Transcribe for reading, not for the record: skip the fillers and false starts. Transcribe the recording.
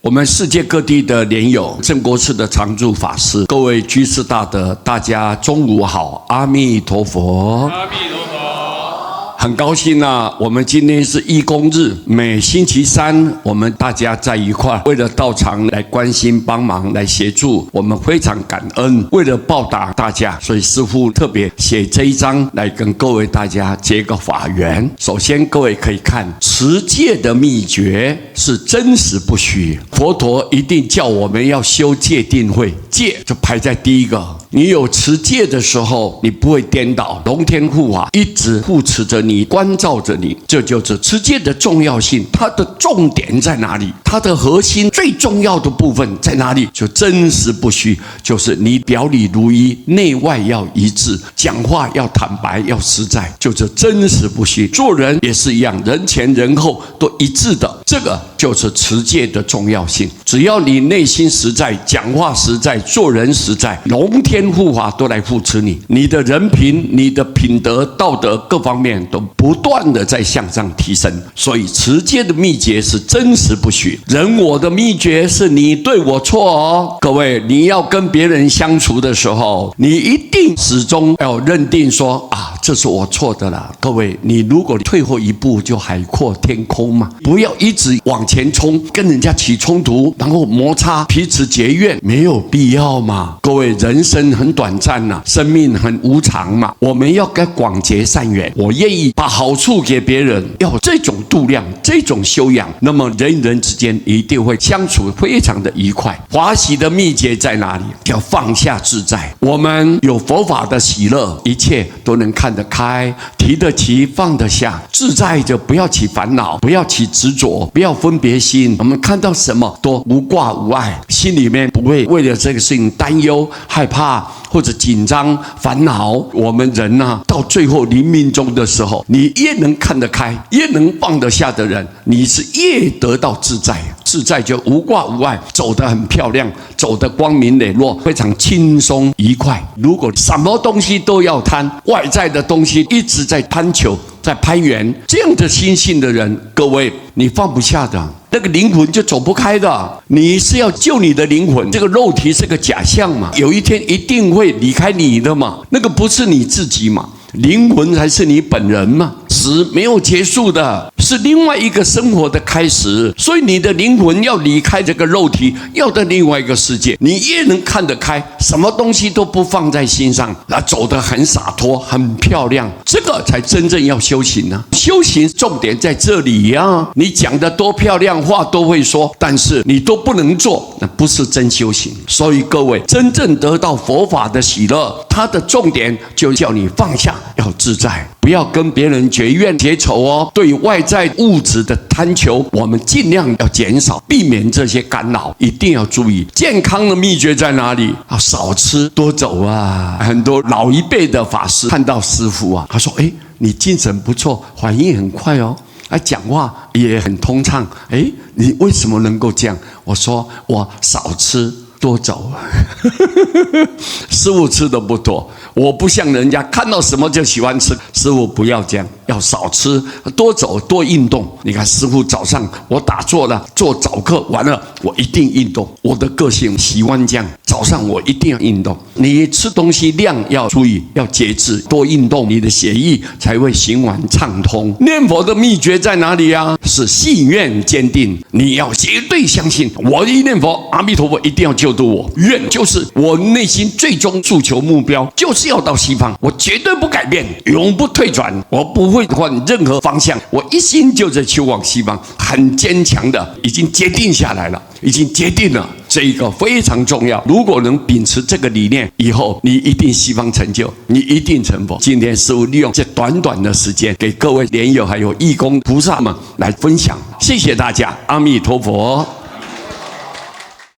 我们世界各地的莲友，正国寺的常住法师，各位居士大德，大家中午好，阿弥陀佛。阿弥陀佛。很高兴啊，我们今天是义工日，每星期三我们大家在一块，为了道场来关心帮忙来协助，我们非常感恩。为了报答大家，所以师父特别写这一章来跟各位大家结个法缘。首先各位可以看持戒的秘诀是真实不虚，佛陀一定叫我们要修戒定慧，戒就排在第一个。你有持戒的时候，你不会颠倒，龙天护法一直护持着你，关照着你，这就是持戒的重要性。它的重点在哪里？它的核心最重要的部分在哪里？就真实不虚，就是你表里如一，内外要一致，讲话要坦白，要实在，就是真实不虚。做人也是一样，人前人后都一致的，这个就是持戒的重要性。只要你内心实在，讲话实在，做人实在，龙天护法都来扶持你，你的人品、你的品德、道德各方面都不断的在向上提升。所以持戒的秘诀是真实不虚。人我的秘诀是你对我错哦。各位，你要跟别人相处的时候，你一定始终要认定说啊，这是我错的了。各位，你如果退后一步，就海阔天空嘛。不要一直往前冲，跟人家起冲突，然后摩擦，彼此结怨，没有必要嘛。各位，人生很短暂呐，生命很无常嘛。我们要该广结善缘，我愿意把好处给别人，要这种度量，这种修养，那么人与人之间一定会相处非常的愉快。华喜的秘诀在哪里？要放下自在。我们有佛法的喜乐，一切都能看得开，提得起，放得下，自在就不要起烦恼，不要起执着，不要分别心。我们看到什么都无挂无碍，心里面不会为了这个事情担忧、害怕或者紧张、烦恼。我们人啊，到最后临命终的时候，你越能看得开，越能放得下的人，你是越得到自在。自在就无挂无碍，走得很漂亮，走得光明磊落，非常轻松愉快。如果什么东西都要贪，外在的东西一直在贪求，在攀缘，这样的心性的人，各位，你放不下的，那个灵魂就走不开的。你是要救你的灵魂，这个肉体是个假象嘛，有一天一定会离开你的嘛，那个不是你自己嘛，灵魂才是你本人嘛。死没有结束的，是另外一个生活的开始。所以你的灵魂要离开这个肉体，要到另外一个世界。你越能看得开，什么东西都不放在心上，走得很洒脱，很漂亮，这个才真正要修行啊。修行重点在这里啊。你讲的多漂亮，话都会说，但是你都不能做，那不是真修行。所以各位，真正得到佛法的喜乐，它的重点就叫你放下，要自在，不要跟别人结怨结仇哦。对外在物质的贪求，我们尽量要减少，避免这些干扰，一定要注意。健康的秘诀在哪里？要少吃多走啊。很多老一辈的法师看到师父啊，他说：“哎，你精神不错，反应很快哦，讲话也很通畅。你为什么能够这样？”我说：“我少吃多走。”师父吃的不多，我不像人家看到什么就喜欢吃。师父不要这样，要少吃多走多运动。你看师父早上我打坐了，做早课完了，我一定运动。我的个性喜欢这样，早上我一定要运动。你吃东西量要注意，要节制，多运动，你的血液才会循环畅通。念佛的秘诀在哪里啊？是信愿坚定，你要绝对相信，我一念佛，阿弥陀佛一定要救度我。愿就是我内心最终诉求目标，就是要到西方，我绝对不改变，永不退转，我不会换任何方向，我一心就在求往西方，很坚强的，已经决定下来了，已经决定了。这一个非常重要，如果能秉持这个理念，以后你一定西方成就，你一定成佛。今天师父利用这短短的时间，给各位莲友还有义工菩萨们来分享，谢谢大家，阿弥陀佛。